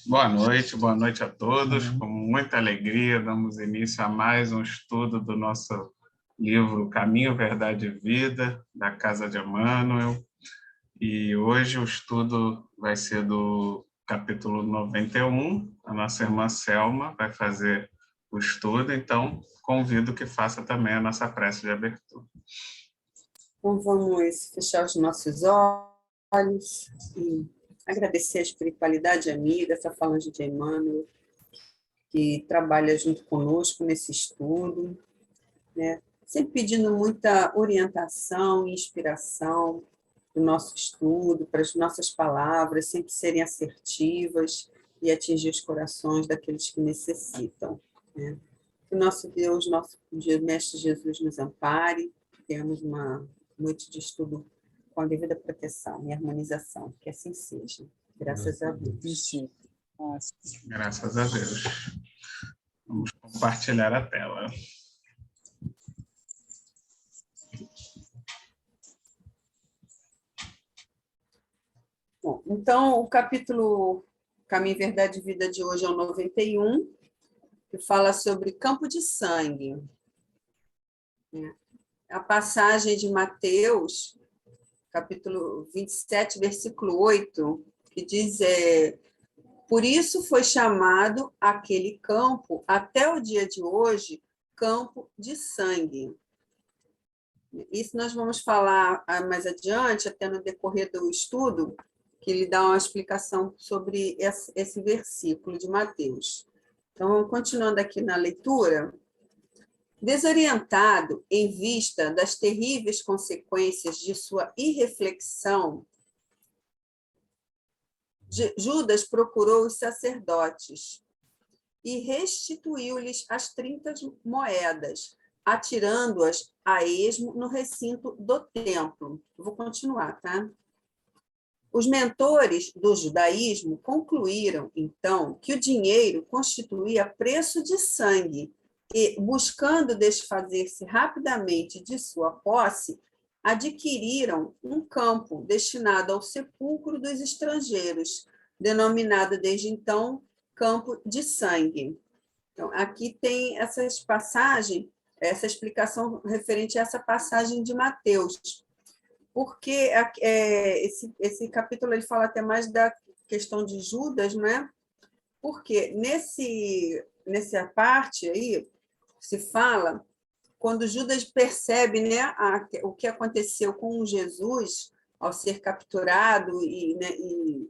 Boa noite a todos. Com muita alegria, damos início a mais um estudo do nosso livro Caminho, Verdade e Vida, da Casa de Emmanuel. E hoje o estudo vai ser do capítulo 91. A nossa irmã Selma vai fazer o estudo, então convido que faça também a nossa prece de abertura. Então, vamos fechar os nossos olhos e agradecer a espiritualidade amiga, essa falange de Emmanuel, que trabalha junto conosco nesse estudo, né? Sempre pedindo muita orientação e inspiração do nosso estudo, para as nossas palavras sempre serem assertivas e atingir os corações daqueles que necessitam, né? Que o nosso Deus, nosso Mestre Jesus nos ampare, que tenhamos uma noite de estudo com a devida proteção e harmonização, que assim seja. Graças a Deus. Graças a Deus. Vamos compartilhar a tela. Bom, então, o capítulo Caminho, Verdade e Vida de hoje é o 91, que fala sobre campo de sangue. A passagem de Mateus, capítulo 27, versículo 8, que diz: por isso foi chamado aquele campo, até o dia de hoje, campo de sangue. Isso nós vamos falar mais adiante, até no decorrer do estudo, que ele dá uma explicação sobre esse versículo de Mateus. Então, continuando aqui na leitura. Desorientado em vista das terríveis consequências de sua irreflexão, Judas procurou os sacerdotes e restituiu-lhes as 30 moedas, atirando-as a esmo no recinto do templo. Vou continuar, tá? Os mentores do judaísmo concluíram, então, que o dinheiro constituía preço de sangue e, buscando desfazer-se rapidamente de sua posse, adquiriram um campo destinado ao sepulcro dos estrangeiros, denominado desde então campo de sangue. Então, aqui tem essa passagem, essa explicação referente a essa passagem de Mateus, porque esse capítulo ele fala até mais da questão de Judas, né? Porque nessa parte aí se fala quando Judas percebe, né, o que aconteceu com Jesus ao ser capturado e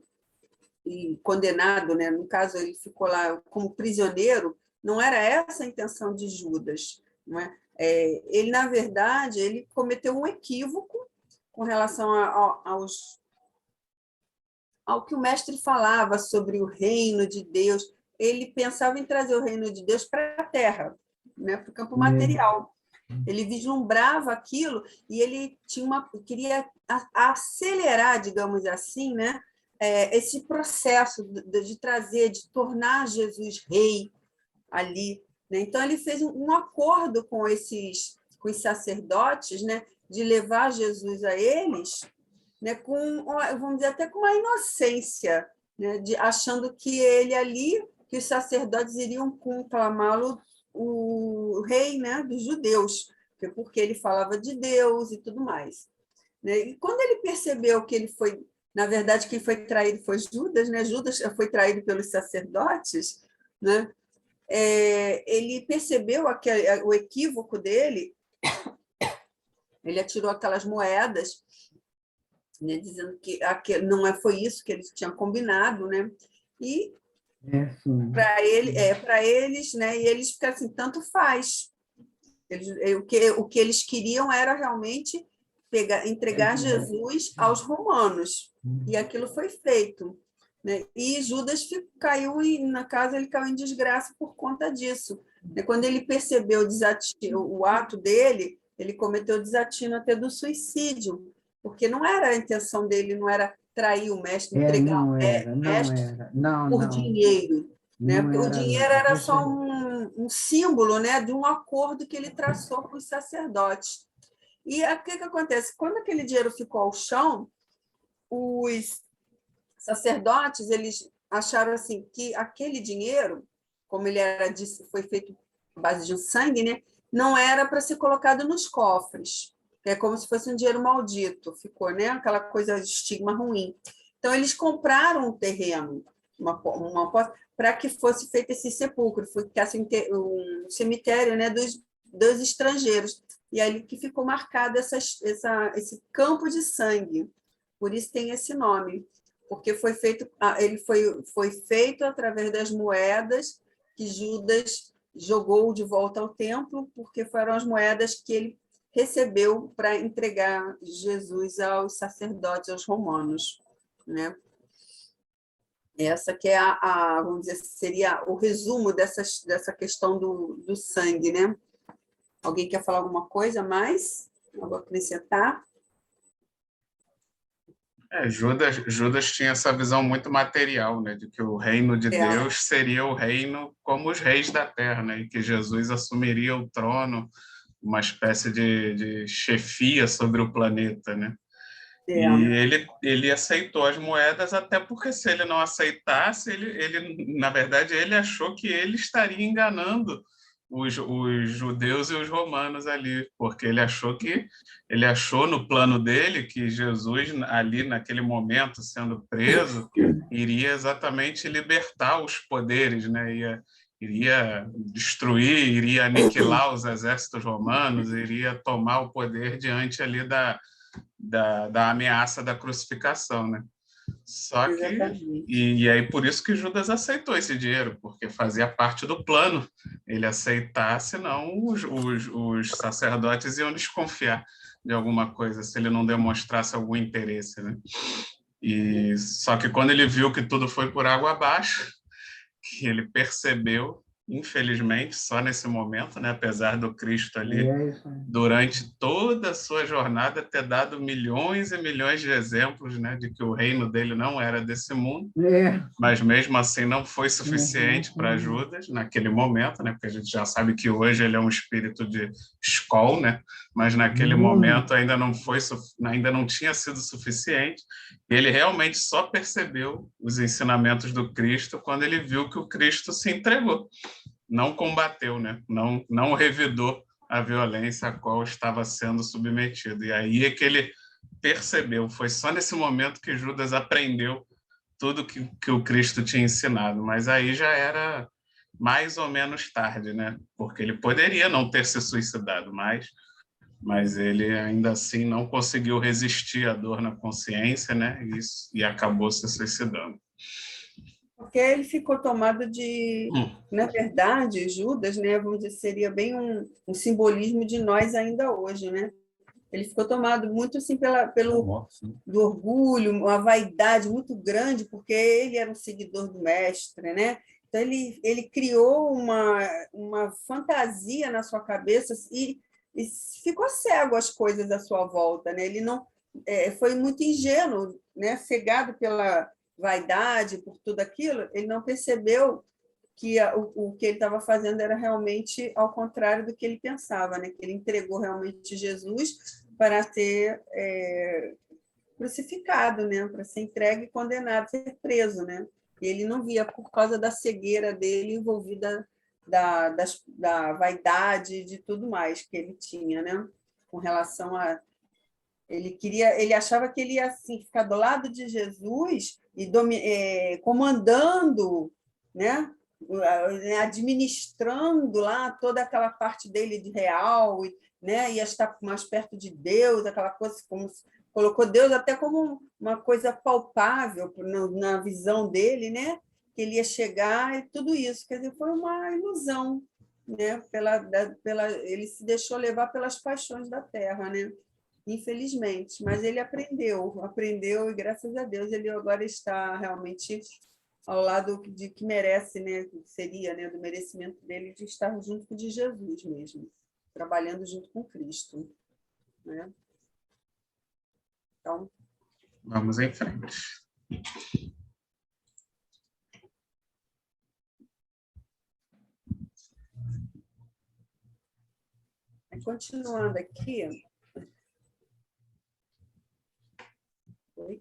condenado, né? No caso, ele ficou lá como prisioneiro. Não era essa a intenção de Judas, não é? Ele, na verdade, ele cometeu um equívoco com relação ao que o mestre falava sobre o reino de Deus. Ele pensava em trazer o reino de Deus para a terra, né, para o campo material. Ele vislumbrava aquilo e ele queria acelerar, digamos assim, né, esse processo de trazer, de tornar Jesus rei ali, né? Então, ele fez um acordo com os sacerdotes, né, de levar Jesus a eles, né, vamos dizer, até com uma inocência, né, achando que ele ali, que os sacerdotes iriam conclamá-lo o rei, né, dos judeus, porque ele falava de Deus e tudo mais, né? E quando ele percebeu que ele foi, na verdade, quem foi traído foi Judas, né? Judas foi traído pelos sacerdotes, né? Ele percebeu o equívoco dele, ele atirou aquelas moedas, né, dizendo que não foi isso que eles tinham combinado, né? E para eles, né? E eles ficam assim, tanto faz. O que eles queriam era realmente entregar Jesus aos romanos, e aquilo foi feito, né? E Judas caiu na casa, ele caiu em desgraça por conta disso. Quando ele percebeu o ato dele, ele cometeu o desatino até do suicídio, porque não era a intenção dele, não era trair o mestre, entregar o mestre por dinheiro, né? Porque o dinheiro era só um símbolo, né, de um acordo que ele traçou com os sacerdotes. E o que acontece? Quando aquele dinheiro ficou ao chão, os sacerdotes, eles acharam assim que aquele dinheiro, como ele foi feito à base de sangue, né, não era para ser colocado nos cofres. É como se fosse um dinheiro maldito, ficou, né? Aquela coisa de estigma ruim. Então, eles compraram um terreno, para que fosse feito esse sepulcro, ficasse um cemitério, né, dos estrangeiros. E aí que ficou marcado esse campo de sangue. Por isso tem esse nome, porque foi feito através das moedas que Judas jogou de volta ao templo, porque foram as moedas que ele recebeu para entregar Jesus aos sacerdotes, aos romanos, né? Essa que é vamos dizer, seria o resumo dessa questão do sangue, né? Alguém quer falar alguma coisa mais? Algo a acrescentar? Judas tinha essa visão muito material, né, de que o reino de Deus seria o reino como os reis da terra, né, e que Jesus assumiria o trono, uma espécie de chefia sobre o planeta, né? E ele aceitou as moedas, até porque se ele não aceitasse, na verdade, ele achou que ele estaria enganando os judeus e os romanos ali, porque ele achou no plano dele que Jesus, ali naquele momento, sendo preso, iria exatamente libertar os poderes, né? Iria destruir, iria aniquilar os exércitos romanos, iria tomar o poder diante ali da ameaça da crucificação, né? Só que e aí por isso que Judas aceitou esse dinheiro, porque fazia parte do plano ele aceitar, senão os sacerdotes iam desconfiar de alguma coisa se ele não demonstrasse algum interesse, né? E só que quando ele viu que tudo foi por água abaixo, que ele percebeu, infelizmente, só nesse momento, né, apesar do Cristo ali, durante toda a sua jornada, ter dado milhões e milhões de exemplos, né, de que o reino dele não era desse mundo, mas mesmo assim não foi suficiente para Judas naquele momento, né, porque a gente já sabe que hoje ele é um espírito de escola, né, mas naquele momento ainda não tinha sido suficiente. E ele realmente só percebeu os ensinamentos do Cristo quando ele viu que o Cristo se entregou, não combateu, né? Não revidou a violência a qual estava sendo submetido. E aí é que ele percebeu, foi só nesse momento que Judas aprendeu tudo que o Cristo tinha ensinado, mas aí já era mais ou menos tarde, né? Porque ele poderia não ter se suicidado, mas ele ainda assim não conseguiu resistir à dor na consciência, né? E acabou se suicidando. Porque ele ficou tomado de... Na verdade, Judas, né, vamos dizer, seria bem um simbolismo de nós ainda hoje, né? Ele ficou tomado muito assim do orgulho, uma vaidade muito grande, porque ele era um seguidor do mestre, né? Então ele criou uma fantasia na sua cabeça e ficou cego às coisas à sua volta, né? Ele não foi muito ingênuo, né? Cegado pela vaidade, por tudo aquilo, ele não percebeu que o que ele estava fazendo era realmente ao contrário do que ele pensava, né? Que ele entregou realmente Jesus para ser crucificado, né? Para ser entregue e condenado, ser preso, né? E ele não via por causa da cegueira dele envolvida da vaidade, de tudo mais que ele tinha, né? Com relação a ele achava que ele ia assim, ficar do lado de Jesus e comandando, né? Administrando lá toda aquela parte dele de real, né? Ia estar mais perto de Deus, aquela coisa como colocou Deus até como uma coisa palpável na visão dele, né? Que ele ia chegar e tudo isso, quer dizer, foi uma ilusão, né? Ele se deixou levar pelas paixões da terra, né? Infelizmente, mas ele aprendeu e graças a Deus ele agora está realmente ao lado de que merece, né? Seria, né? Do merecimento dele de estar junto de Jesus mesmo, trabalhando junto com Cristo, né? Então, vamos em frente. continuando aqui, o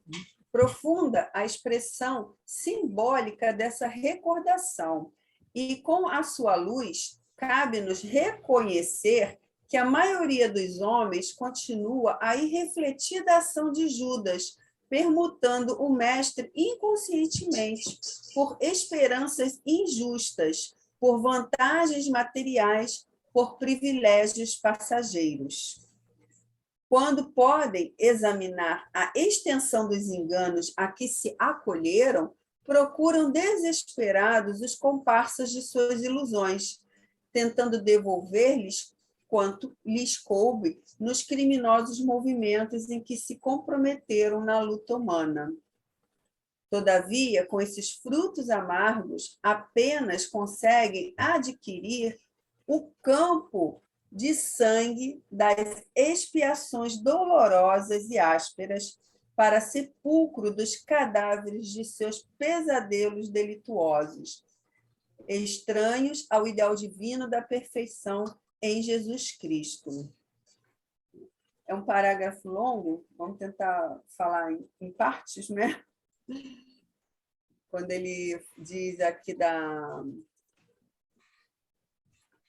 profunda a expressão simbólica dessa recordação. E, com a sua luz, cabe-nos reconhecer que a maioria dos homens continua a irrefletida ação de Judas, permutando o mestre inconscientemente por esperanças injustas, por vantagens materiais, por privilégios passageiros. Quando podem examinar a extensão dos enganos a que se acolheram, procuram desesperados os comparsas de suas ilusões, tentando devolver-lhes quanto lhes coube nos criminosos movimentos em que se comprometeram na luta humana. Todavia, com esses frutos amargos, apenas conseguem adquirir o campo de sangue das expiações dolorosas e ásperas para sepulcro dos cadáveres de seus pesadelos delituosos, estranhos ao ideal divino da perfeição em Jesus Cristo. É um parágrafo longo, vamos tentar falar em partes, né? Quando ele diz aqui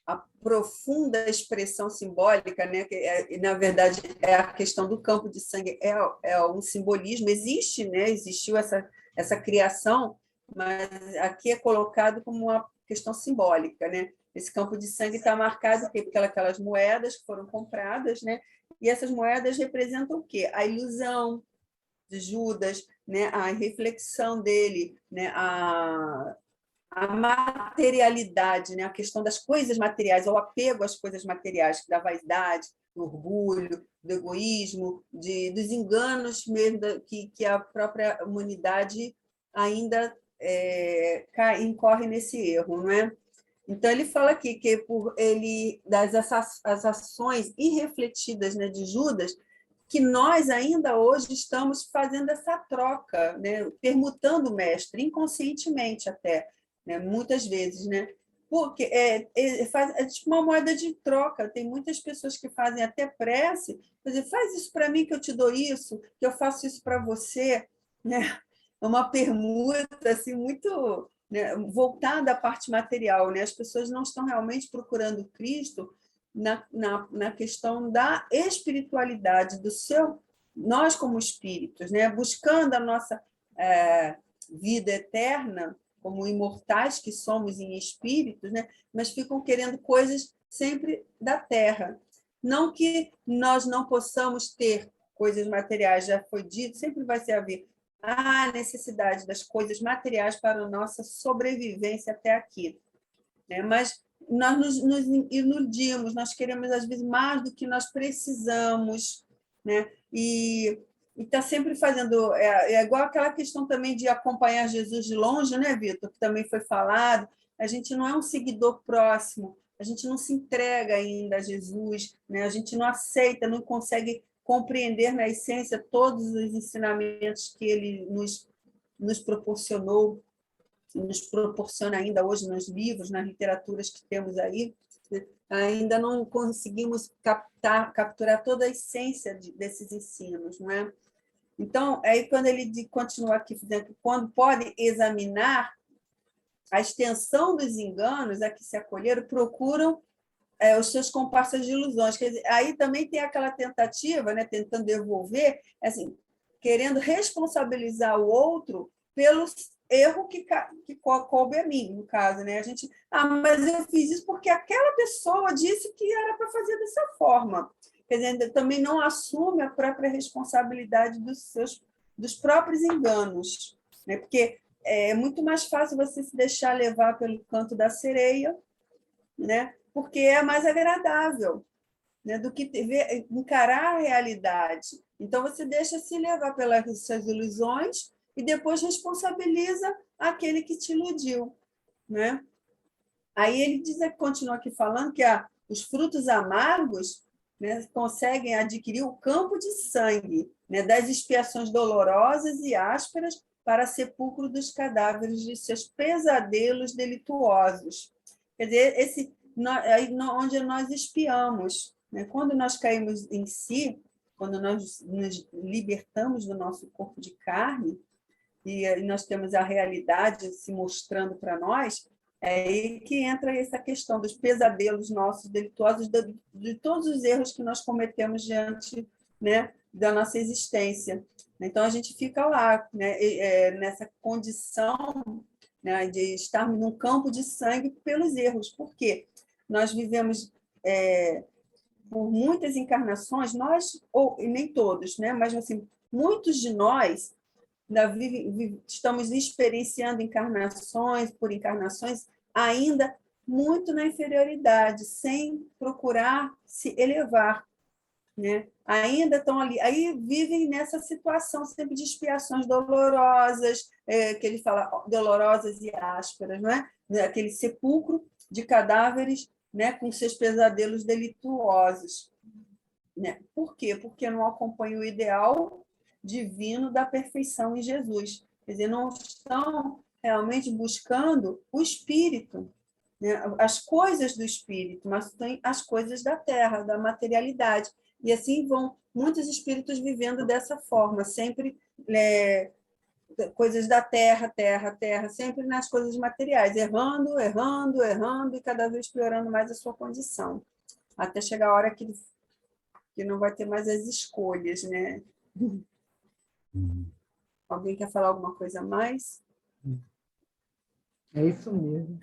a profunda expressão simbólica, né? Que na verdade, é a questão do campo de sangue, é um simbolismo, existe, né? Existiu essa criação, mas aqui é colocado como uma questão simbólica, né? Esse campo de sangue está marcado por aquelas moedas que foram compradas, né? E essas moedas representam o quê? A ilusão de Judas, né? A reflexão dele, né? A materialidade, né? A questão das coisas materiais, o apego às coisas materiais, da vaidade, do orgulho, do egoísmo, dos enganos mesmo que a própria humanidade ainda incorre nesse erro, não é? Então, ele fala aqui que as ações irrefletidas, né, de Judas, que nós ainda hoje estamos fazendo essa troca, né, permutando o mestre, inconscientemente até, né, muitas vezes, né? Porque é tipo uma moeda de troca. Tem muitas pessoas que fazem até prece, dizer, faz isso para mim que eu te dou isso, que eu faço isso para você, né? É uma permuta assim, muito, né, voltada à parte material, né? As pessoas não estão realmente procurando Cristo na questão da espiritualidade, nós como espíritos, né? Buscando a nossa vida eterna, como imortais que somos em espíritos, né? Mas ficam querendo coisas sempre da terra. Não que nós não possamos ter coisas materiais, já foi dito, sempre vai ser haver a necessidade das coisas materiais para a nossa sobrevivência até aqui, né? Mas nós nos iludimos, nós queremos, às vezes, mais do que nós precisamos, né? E está sempre fazendo... É igual aquela questão também de acompanhar Jesus de longe, né, Vitor? Que também foi falado. A gente não é um seguidor próximo, a gente não se entrega ainda a Jesus, né? A gente não aceita, não consegue compreender na essência todos os ensinamentos que ele nos proporcionou, nos proporciona ainda hoje nos livros, nas literaturas que temos aí, né? Ainda não conseguimos capturar toda a essência desses ensinos, não é? Então, aí quando ele continua aqui dizendo que quando pode examinar a extensão dos enganos a que se acolheram, procuram os seus comparsas de ilusões. Quer dizer, aí também tem aquela tentativa, né, tentando devolver, assim, querendo responsabilizar o outro pelo erro que coube a mim, no caso, né? A gente, mas eu fiz isso porque aquela pessoa disse que era para fazer dessa forma. Quer dizer, também não assume a própria responsabilidade dos próprios enganos, né? Porque é muito mais fácil você se deixar levar pelo canto da sereia, né? Porque é mais agradável, né, do que encarar a realidade. Então, você deixa se levar pelas suas ilusões e depois responsabiliza aquele que te iludiu, né? Aí ele continua aqui falando que os frutos amargos, né, conseguem adquirir o campo de sangue, né, das expiações dolorosas e ásperas para sepulcro dos cadáveres de seus pesadelos delituosos. Quer dizer, onde nós expiamos, né? Quando nós caímos em si, quando nós nos libertamos do nosso corpo de carne, e nós temos a realidade se mostrando para nós, é aí que entra essa questão dos pesadelos nossos delituosos, de todos os erros que nós cometemos diante, né, da nossa existência. Então, a gente fica lá, né, nessa condição, né, de estar num campo de sangue pelos erros. Por quê? Nós vivemos por muitas encarnações, nós, ou nem todos, né, mas assim, muitos de nós estamos experienciando encarnações por encarnações, ainda muito na inferioridade, sem procurar se elevar, né? Ainda estão ali, aí vivem nessa situação sempre de expiações dolorosas, que ele fala dolorosas e ásperas, não é? Aquele sepulcro de cadáveres, né, com seus pesadelos delituosos, né? Por quê? Porque não acompanha o ideal divino da perfeição em Jesus. Quer dizer, não estão realmente buscando o espírito, né? As coisas do espírito, mas tem as coisas da terra, da materialidade. E assim vão muitos espíritos vivendo dessa forma, sempre coisas da terra, terra, terra, sempre nas coisas materiais, errando, errando, errando e cada vez piorando mais a sua condição, até chegar a hora que não vai ter mais as escolhas, né? Alguém quer falar alguma coisa a mais? É isso mesmo.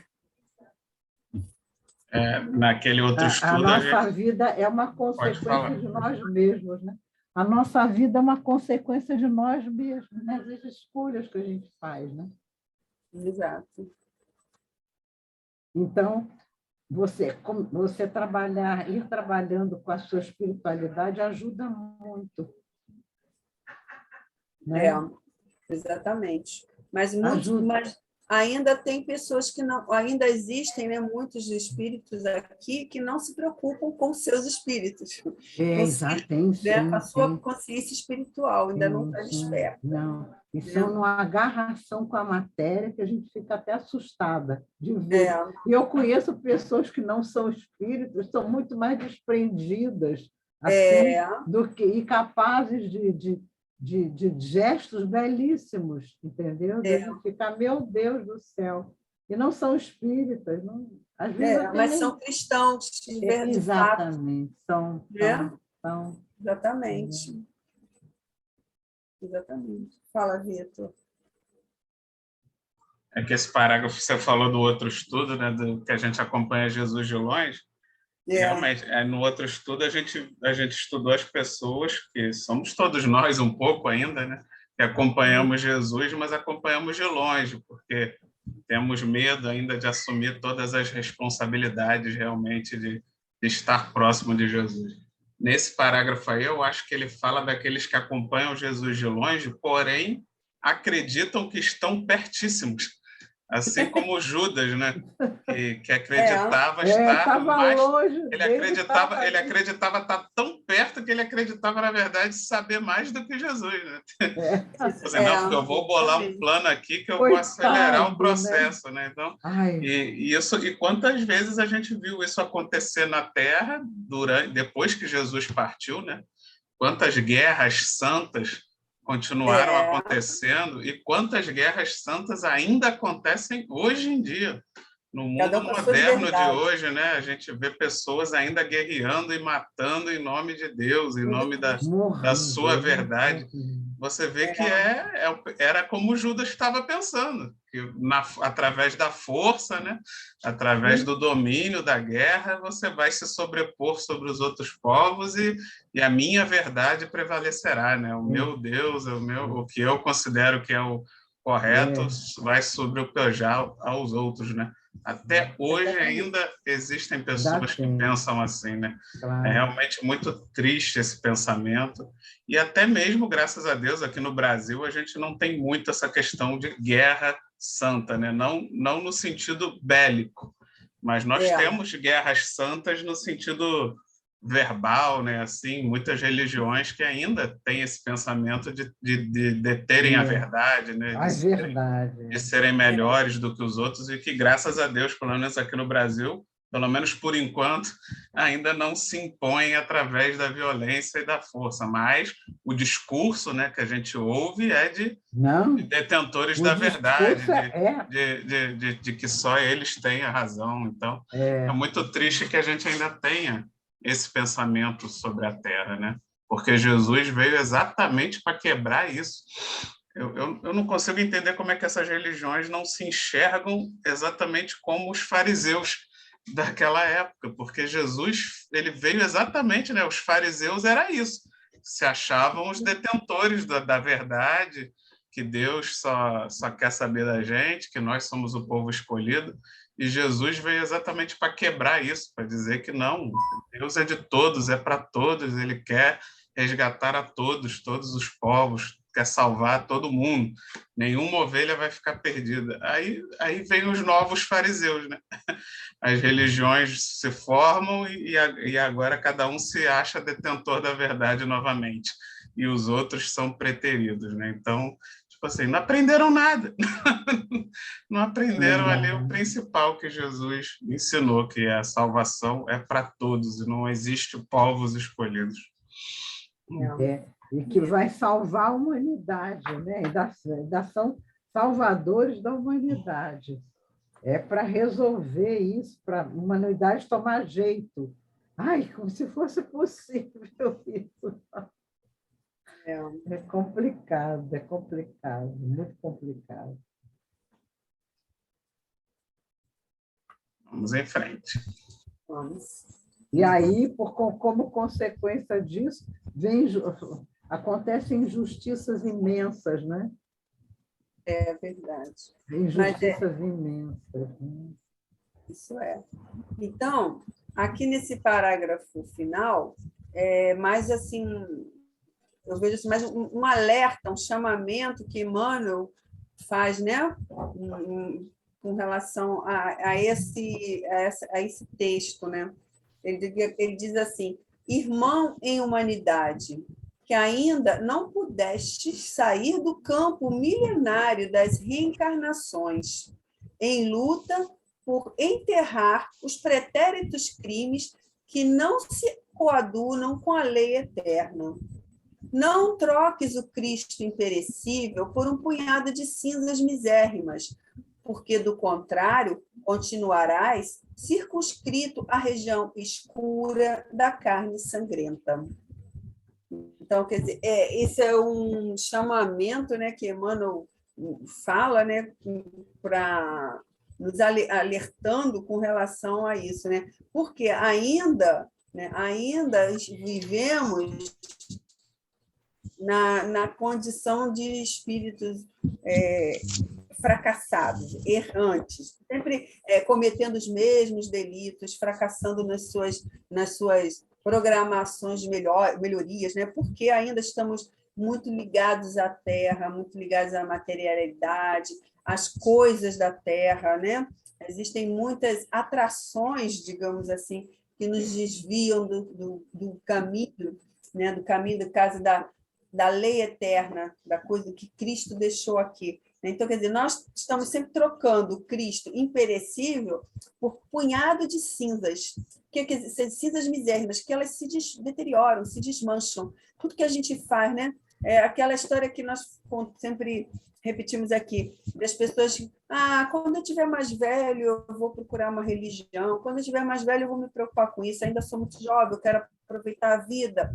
Naquele outro estudo... A nossa vida é uma consequência de nós mesmos, né? A nossa vida é uma consequência de nós mesmos, né? As escolhas que a gente faz, né? Exato. Então, você ir trabalhando com a sua espiritualidade ajuda muito. Né? Exatamente. Mas ainda tem pessoas que não, ainda existem, né, muitos espíritos aqui que não se preocupam com seus espíritos. Exato, tem sim. A sua consciência espiritual ainda não está desperta. Não, isso é uma agarração com a matéria que a gente fica até assustada de ver. E eu conheço pessoas que não são espíritos, são muito mais desprendidas assim, do que, e capazes de gestos belíssimos, entendeu? De ficar, meu Deus do céu. E não são espíritas, não, às vezes mas são cristãos. Exatamente. São. Exatamente. Exatamente. Fala, Vitor. É que esse parágrafo que você falou do outro estudo, né, do que a gente acompanha Jesus de longe, realmente, no outro estudo a gente estudou as pessoas, que somos todos nós um pouco ainda, né, que acompanhamos Jesus, mas acompanhamos de longe, porque temos medo ainda de assumir todas as responsabilidades realmente de estar próximo de Jesus. Nesse parágrafo aí, eu acho que ele fala daqueles que acompanham Jesus de longe, porém acreditam que estão pertíssimos. Assim como Judas, né? Que acreditava estar mais longe. Ele acreditava estar tão perto que ele acreditava, na verdade, saber mais do que Jesus, né? Não, porque eu vou bolar um plano aqui que eu vou acelerar o processo, né? Então, e quantas vezes a gente viu isso acontecer na Terra depois que Jesus partiu, né? Quantas guerras santas continuaram acontecendo e quantas guerras santas ainda acontecem hoje em dia. No mundo moderno de hoje, né, a gente vê pessoas ainda guerreando e matando em nome de Deus, em nome da sua verdade. Você vê que era como Judas estava pensando, que através da força, né, através do domínio da guerra, você vai se sobrepor sobre os outros povos e a minha verdade prevalecerá, né? O meu Deus, o que eu considero que é o correto, vai sobrepujar aos outros, né? Até hoje ainda existem pessoas que pensam assim, né? É realmente muito triste esse pensamento. E até mesmo, graças a Deus, aqui no Brasil, a gente não tem muito essa questão de guerra santa, né? Não no sentido bélico, mas nós temos guerras santas no sentido verbal, né? Assim, muitas religiões que ainda têm esse pensamento de deterem a verdade, né? De serem melhores do que os outros, e que, graças a Deus, pelo menos aqui no Brasil, pelo menos por enquanto, ainda não se impõe através da violência e da força, mas o discurso, né, que a gente ouve é de detentores da verdade, de que só eles têm a razão. Então, é muito triste que a gente ainda tenha esse pensamento sobre a Terra, né? Porque Jesus veio exatamente para quebrar isso. Eu não consigo entender como é que essas religiões não se enxergam exatamente como os fariseus daquela época, porque Jesus ele veio exatamente, né? Os fariseus era isso, se achavam os detentores da verdade, que Deus só quer saber da gente, que nós somos o povo escolhido, e Jesus veio exatamente para quebrar isso, para dizer que não, Deus é de todos, é para todos, ele quer resgatar a todos, todos os povos, quer salvar todo mundo, nenhuma ovelha vai ficar perdida. Aí vem os novos fariseus, né? As religiões se formam e agora cada um se acha detentor da verdade novamente, e os outros são preteridos, né? Então, tipo assim, não aprenderam nada, não aprenderam ali o principal que Jesus ensinou, que a salvação é para todos e não existe povos escolhidos. E que vai salvar a humanidade, né? Ainda são salvadores da humanidade. É para resolver isso, para a humanidade tomar jeito. Ai, como se fosse possível isso. É complicado, muito complicado. Vamos em frente. Vamos. E aí, como consequência disso, acontecem injustiças imensas, né? É verdade. Injustiças imensas. Isso é. Então, aqui nesse parágrafo final, mais assim, eu vejo assim, mais um alerta, um chamamento que Emmanuel faz, né? Com relação a esse texto, né? Ele diz assim: irmão em humanidade, que ainda não pudestes sair do campo milenário das reencarnações, em luta por enterrar os pretéritos crimes que não se coadunam com a lei eterna. Não troques o Cristo imperecível por um punhado de cinzas misérrimas, porque, do contrário, continuarás circunscrito à região escura da carne sangrenta. Então, quer dizer, esse é um chamamento, né, que Emmanuel fala, né, para nos alertando com relação a isso, né? Porque ainda vivemos na condição de espíritos fracassados, errantes, sempre cometendo os mesmos delitos, fracassando nas suas programações de melhorias, né? Porque ainda estamos muito ligados à terra, muito ligados à materialidade, às coisas da terra, né? Existem muitas atrações, digamos assim, que nos desviam do caminho, né? Do caminho, do caso da lei eterna, da coisa que Cristo deixou aqui. Então, quer dizer, nós estamos sempre trocando o Cristo imperecível por punhado de cinzas, quer dizer, cinzas misérrimas, que elas se deterioram, se desmancham. Tudo que a gente faz, né? É aquela história que nós sempre repetimos aqui, das pessoas, quando eu estiver mais velho, eu vou procurar uma religião, quando eu estiver mais velho, eu vou me preocupar com isso, ainda sou muito jovem, eu quero aproveitar a vida.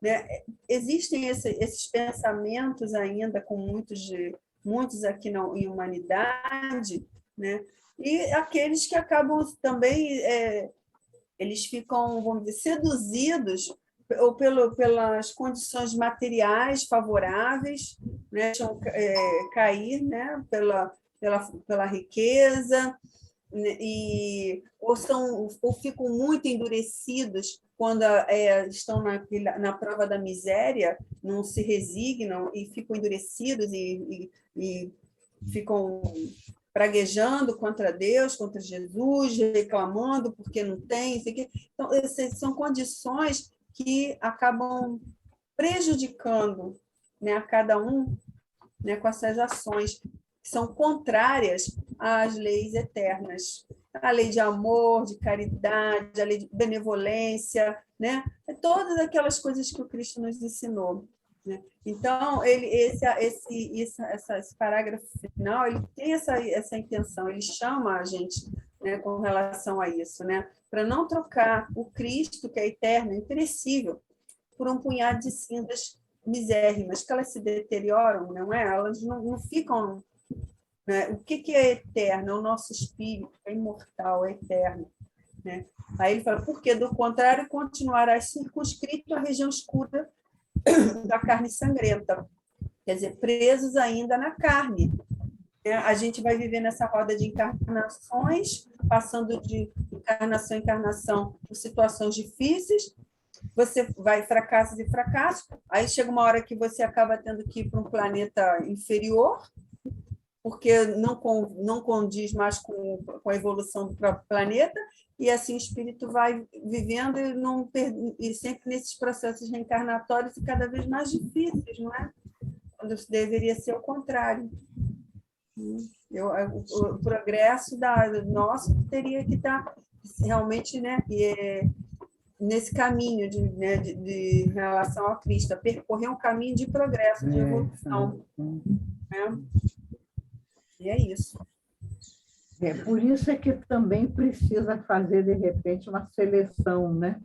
Né? Existem esses pensamentos ainda com muitos aqui em humanidade, né? E aqueles que acabam também, eles ficam, vamos dizer, seduzidos ou pelas condições materiais favoráveis, né? Deixam cair, né? Pela riqueza, né? Ou ficam muito endurecidos quando estão na prova da miséria, não se resignam e ficam endurecidos e ficam praguejando contra Deus, contra Jesus, reclamando porque não tem. Então, essas são condições que acabam prejudicando, né, a cada um, né, com essas ações que são contrárias às leis eternas. A lei de amor, de caridade, a lei de benevolência, né? Todas aquelas coisas que o Cristo nos ensinou, né? Então, esse parágrafo final, ele tem essa intenção, ele chama a gente, né, com relação a isso, né? Para não trocar o Cristo, que é eterno, imperecível, por um punhado de cinzas misérrimas, que elas se deterioram, não é? Elas não ficam... Né? O que é eterno? É o nosso espírito, é imortal, é eterno. Né? Aí ele fala, porque, do contrário, continuará circunscrito à região escura da carne sangrenta. Quer dizer, presos ainda na carne. A gente vai viver nessa roda de encarnações, passando de encarnação em encarnação por situações difíceis. Você vai fracassos e fracassos, aí chega uma hora que você acaba tendo que ir para um planeta inferior, porque não condiz mais com a evolução do próprio planeta, e assim o espírito vai vivendo e sempre nesses processos reencarnatórios e cada vez mais difíceis, não é? Quando deveria ser o contrário. O progresso nosso teria que estar realmente, né, nesse caminho de relação ao Cristo, a percorrer um caminho de progresso, de evolução. Né? E é isso. Por isso é que também precisa fazer, de repente, uma seleção, né?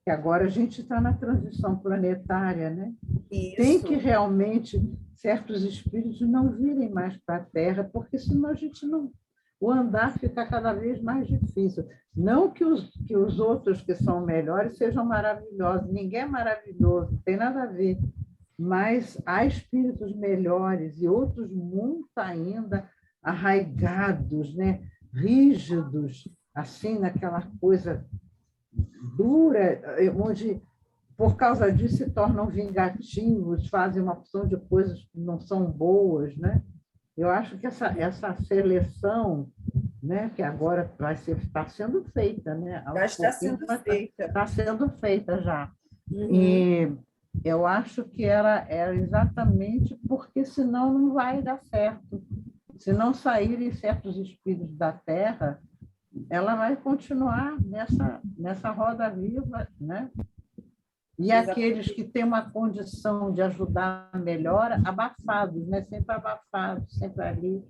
Que agora a gente está na transição planetária, né? Isso. Tem que realmente certos espíritos não virem mais para a Terra, porque senão a gente não... O andar fica cada vez mais difícil. Não que os outros que são melhores sejam maravilhosos, ninguém é maravilhoso, não tem nada a ver. Mas há espíritos melhores e outros muito ainda arraigados, né? Rígidos, assim, naquela coisa dura, onde, por causa disso, se tornam vingativos, fazem uma porção de coisas que não são boas, né? Eu acho que essa seleção, né, que agora está sendo feita, né? Já está sendo feita. Está sendo feita já. Uhum. E eu acho que era exatamente porque senão não vai dar certo. Se não saírem certos espíritos da Terra, ela vai continuar nessa roda viva, né? E aqueles que têm uma condição de ajudar melhor, abafados, né? Sempre abafados, sempre ali,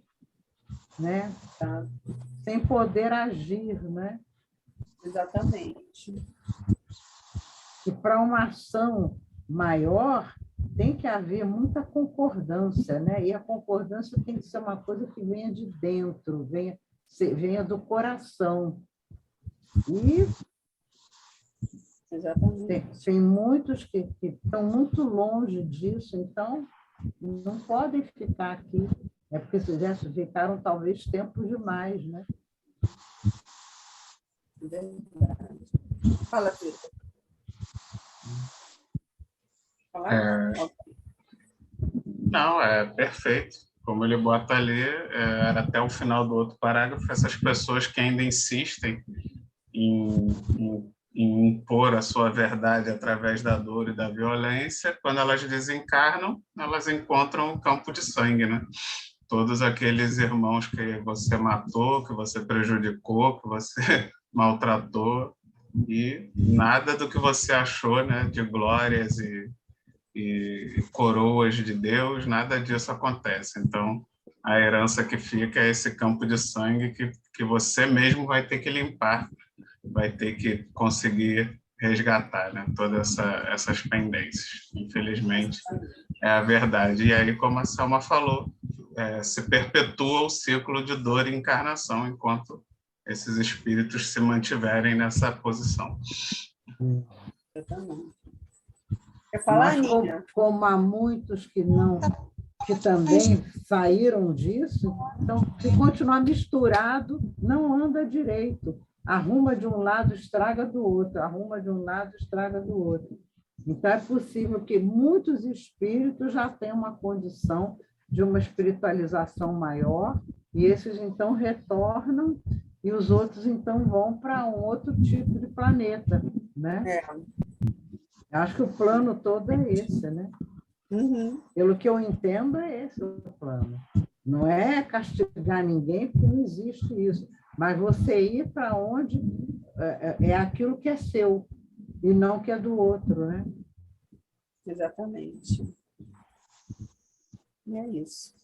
né? Tá? Sem poder agir, né? Exatamente. E para uma ação maior, tem que haver muita concordância, né? E a concordância tem que ser uma coisa que venha de dentro, venha do coração. E tem muitos que estão muito longe disso, então não podem ficar aqui. É porque se já ficaram talvez tempo demais, né? Verdade. Fala, Vitor. Não, é perfeito. Como ele bota ali, até o final do outro parágrafo, essas pessoas que ainda insistem em impor a sua verdade através da dor e da violência, quando elas desencarnam, elas encontram um campo de sangue, né? Todos aqueles irmãos que você matou, que você prejudicou, que você maltratou, e nada do que você achou, né, de glórias e coroas de Deus, nada disso acontece. Então, a herança que fica é esse campo de sangue que você mesmo vai ter que limpar, vai ter que conseguir resgatar, né? Todas essas pendências. Infelizmente, é a verdade. E aí, como a Selma falou, se perpetua o ciclo de dor e encarnação enquanto esses espíritos se mantiverem nessa posição. Exatamente. Quer falar, Nina? Como há muitos que também saíram disso, então, se continuar misturado, não anda direito. Arruma de um lado, estraga do outro. Arruma de um lado, estraga do outro. Então, é possível que muitos espíritos já tenham uma condição de uma espiritualização maior, e esses, então, retornam, e os outros, então, vão para um outro tipo de planeta, né? Acho que o plano todo é esse, né? Uhum. Pelo que eu entendo, é esse o plano. Não é castigar ninguém, porque não existe isso. mas você ir para onde é aquilo que é seu e não que é do outro, né? Exatamente. E é isso.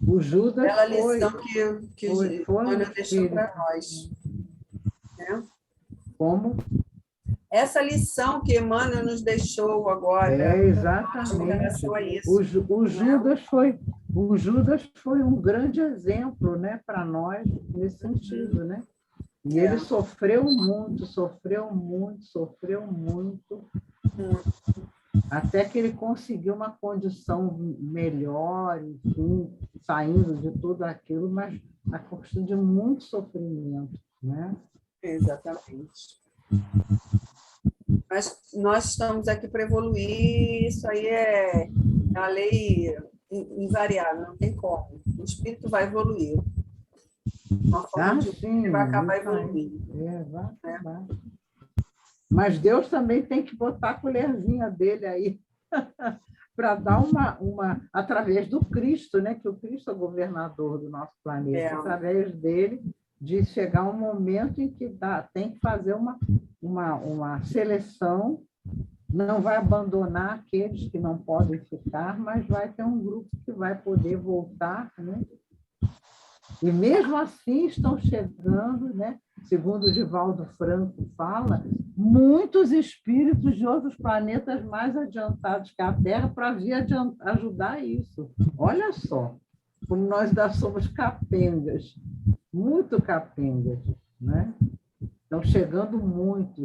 O Judas Bela foi... lição que o Emmanuel deixou para nós. Né? Como? Essa lição que Emmanuel nos deixou agora. Exatamente. O Judas foi um grande exemplo, né, para nós nesse sentido, né? E ele sofreu muito, até que ele conseguiu uma condição melhor, enfim, saindo de tudo aquilo, mas a custa de muito sofrimento, né? Exatamente. Mas nós estamos aqui para evoluir, isso aí é a lei invariável, não tem como. O espírito vai evoluir. Uma forma sim, vai acabar evoluindo. Vai acabar. Mas Deus também tem que botar a colherzinha dele aí para dar uma através do Cristo, né? Que o Cristo é o governador do nosso planeta, através dele, de chegar um momento em que tem que fazer uma seleção, não vai abandonar aqueles que não podem ficar, mas vai ter um grupo que vai poder voltar, né? E mesmo assim estão chegando, né? Segundo o Divaldo Franco fala, muitos espíritos de outros planetas mais adiantados que a Terra para vir ajudar isso. Olha só, como nós ainda somos capengas, muito capengas, né? Estão chegando muitos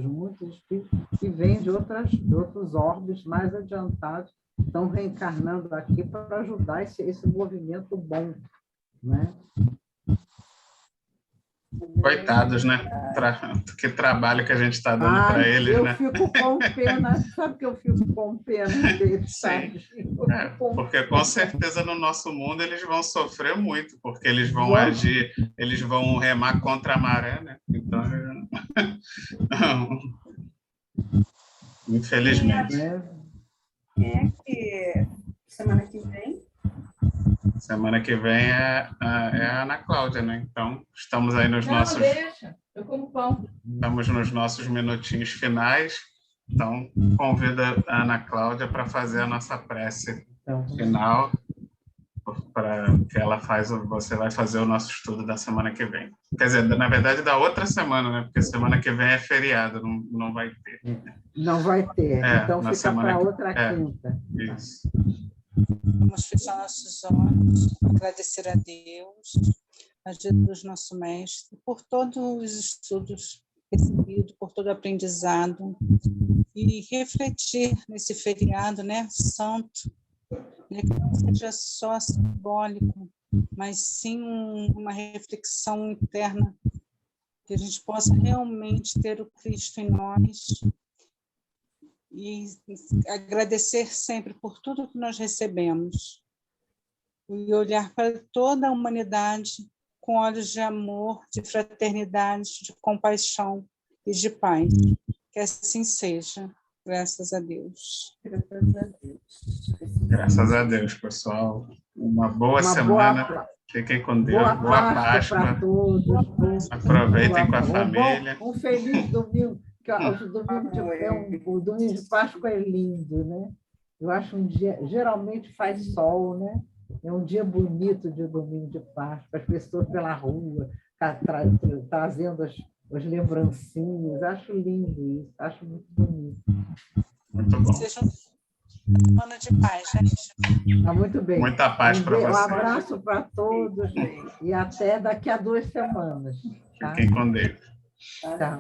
espíritos que vêm de outros orbes mais adiantados, estão reencarnando aqui para ajudar esse movimento bom, né? Coitados, né? Que trabalho que a gente está dando para eles, né? Eu fico com pena, sabe que eu fico com pena deles, sabe? Porque com certeza no nosso mundo eles vão sofrer muito, porque eles vão agir, eles vão remar contra a maré, né? Então, infelizmente. É que semana que vem? Semana que vem é a Ana Cláudia, né? Então, estamos aí nos nossos... deixa, eu como pão. Estamos nos nossos minutinhos finais. Então, convido a Ana Cláudia para fazer a nossa prece final, para que você vai fazer o nosso estudo da semana que vem. Quer dizer, na verdade, da outra semana, né? Porque semana que vem é feriado, não vai ter. Não vai ter, então fica para outra quinta. Isso. Vamos fechar nossos olhos, agradecer a Deus, a Jesus, nosso Mestre, por todos os estudos recebidos, por todo o aprendizado, e refletir nesse feriado, né, santo, né, que não seja só simbólico, mas sim uma reflexão interna, que a gente possa realmente ter o Cristo em nós, e agradecer sempre por tudo que nós recebemos e olhar para toda a humanidade com olhos de amor, de fraternidade, de compaixão e de paz. Que assim seja. Graças a Deus. Graças a Deus. Graças a Deus, pessoal. Uma boa semana. Fiquem com Deus. Boa Páscoa para todos. Aproveitem com a família. Um feliz domingo. O domingo de Páscoa é lindo, né? Eu acho um dia, geralmente faz sol, né? É um dia bonito de domingo de Páscoa, as pessoas pela rua, trazendo as lembrancinhas. Acho lindo isso, acho muito bonito. Muito bom. Seja um ano de paz, gente. Muito bem. Muita paz para vocês. Um abraço para todos e até daqui a 2 semanas. Tá? Fiquem com Deus. Tá.